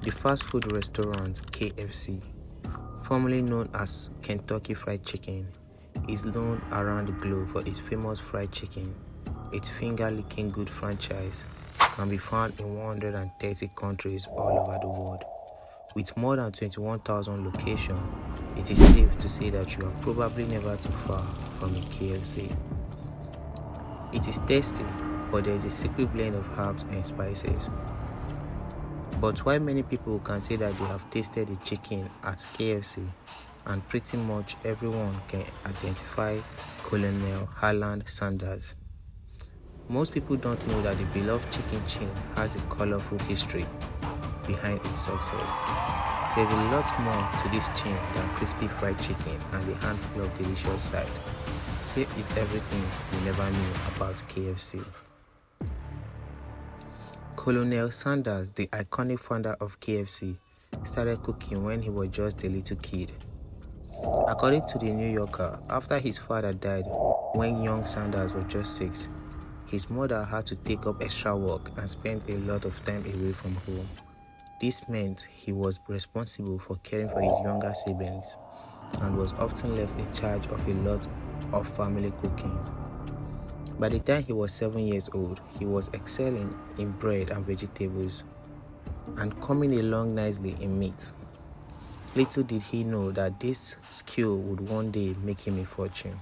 The fast food restaurant KFC, formerly known as Kentucky Fried Chicken, is known around the globe for its famous fried chicken. Its finger-licking good franchise can be found in 130 countries all over the world. With more than 21,000 locations, it is safe to say that you are probably never too far from a KFC. It is tasty, but there is a secret blend of herbs and spices. But while many people can say that they have tasted the chicken at KFC, and pretty much everyone can identify Colonel Harland Sanders, most people don't know that the beloved chicken chain has a colorful history behind its success. There's a lot more to this chain than crispy fried chicken and a handful of delicious side. Here is everything you never knew about KFC. Colonel Sanders, the iconic founder of KFC, started cooking when he was just a little kid. According to the New Yorker, after his father died when young Sanders was just 6, his mother had to take up extra work and spend a lot of time away from home. This meant he was responsible for caring for his younger siblings and was often left in charge of a lot of family cooking. By the time he was 7 years old, he was excelling in bread and vegetables and coming along nicely in meat. Little did he know that this skill would one day make him a fortune.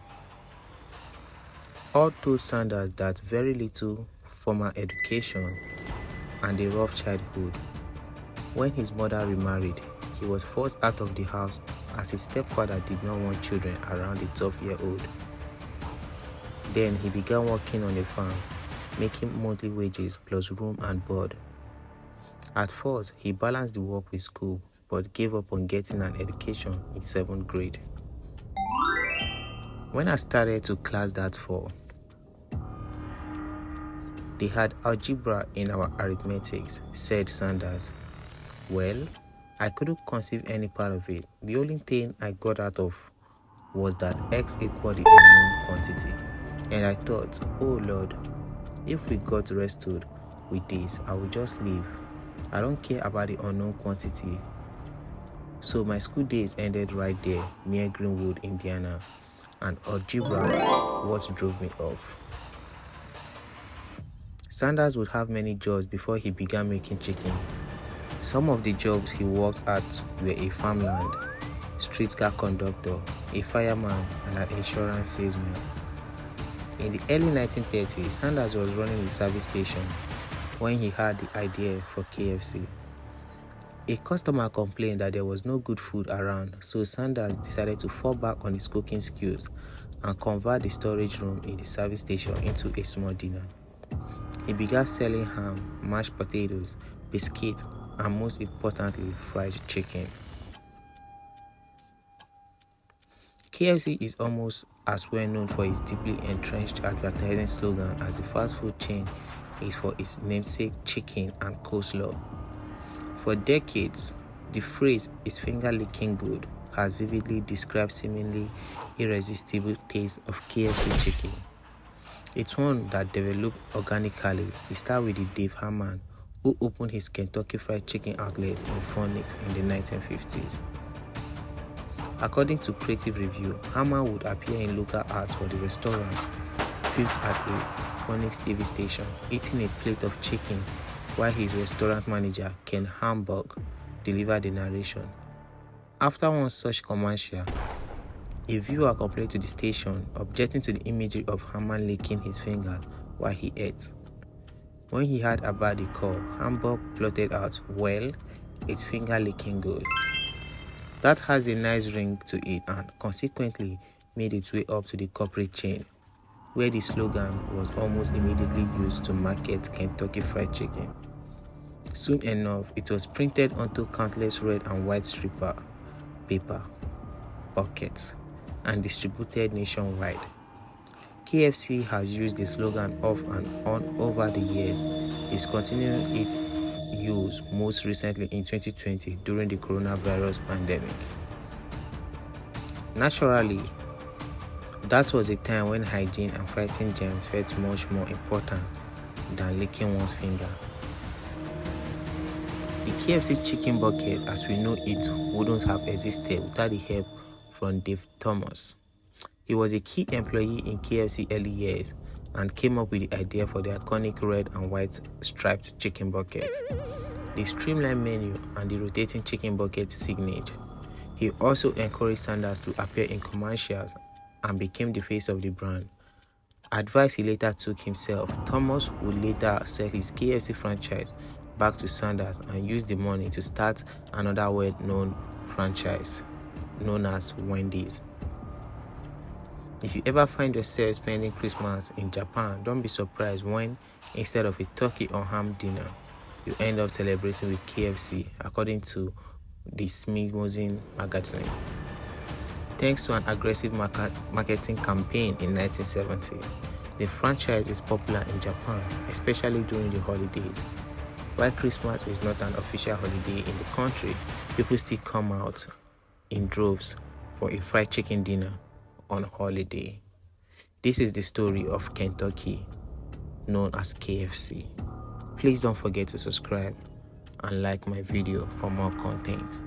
All told Sanders that very little formal education and a rough childhood. When his mother remarried, he was forced out of the house as his stepfather did not want children around the 12-year-old. Then he began working on a farm, making monthly wages plus room and board. At first, he balanced the work with school, but gave up on getting an education in 7th grade. When I started to class that fall, they had algebra in our arithmetics, said Sanders. Well, I couldn't conceive any part of it. The only thing I got out of was that x equaled the unknown quantity. And I thought, oh Lord, if we got rested with this, I will just leave. I don't care about the unknown quantity. So my school days ended right there, near Greenwood, Indiana, and algebra what drove me off. Sanders would have many jobs before he began making chicken. Some of the jobs he worked at were a farmland, streetcar conductor, a fireman, and an insurance salesman. In the early 1930s, Sanders was running a service station when he had the idea for KFC. A customer complained that there was no good food around, so Sanders decided to fall back on his cooking skills and convert the storage room in the service station into a small dinner. He began selling ham, mashed potatoes, biscuits, and most importantly, fried chicken. KFC is almost as well known for its deeply entrenched advertising slogan as the fast food chain is for its namesake chicken and coleslaw. For decades, the phrase "is finger-licking good" has vividly described seemingly irresistible taste of KFC chicken. It's one that developed organically. It started with the Dave Harmon, who opened his Kentucky Fried Chicken outlet in Phoenix in the 1950s. According to Creative Review, Harmon would appear in local ads for the restaurant, filmed at a Phoenix TV station, eating a plate of chicken while his restaurant manager, Ken Hamburg, delivered the narration. After one such commercial, a viewer complained to the station, objecting to the imagery of Harmon licking his fingers while he ate. When he heard about the call, Hamburg blurted out, "Well, it's finger-licking good." That has a nice ring to it and consequently made its way up to the corporate chain, where the slogan was almost immediately used to market Kentucky Fried Chicken. Soon enough, it was printed onto countless red and white stripper paper buckets and distributed nationwide. KFC has used the slogan off and on over the years, discontinuing its use most recently in 2020 during the coronavirus pandemic. Naturally, that was a time when hygiene and fighting germs felt much more important than licking one's finger. The KFC chicken bucket as we know it wouldn't have existed without the help from Dave Thomas. He was a key employee in KFC early years and came up with the idea for the iconic red and white striped chicken buckets, the streamlined menu, and the rotating chicken bucket signage. He also encouraged Sanders to appear in commercials and became the face of the brand. Advice he later took himself, Thomas would later sell his KFC franchise back to Sanders and use the money to start another well-known franchise known as Wendy's. If you ever find yourself spending Christmas in Japan, don't be surprised when, instead of a turkey or ham dinner, you end up celebrating with KFC, according to the Smithsonian magazine. Thanks to an aggressive marketing campaign in 1970, the franchise is popular in Japan, especially during the holidays. While Christmas is not an official holiday in the country, people still come out in droves for a fried chicken dinner on holiday. This is the story of Kentucky, known as KFC. Please don't forget to subscribe and like my video for more content.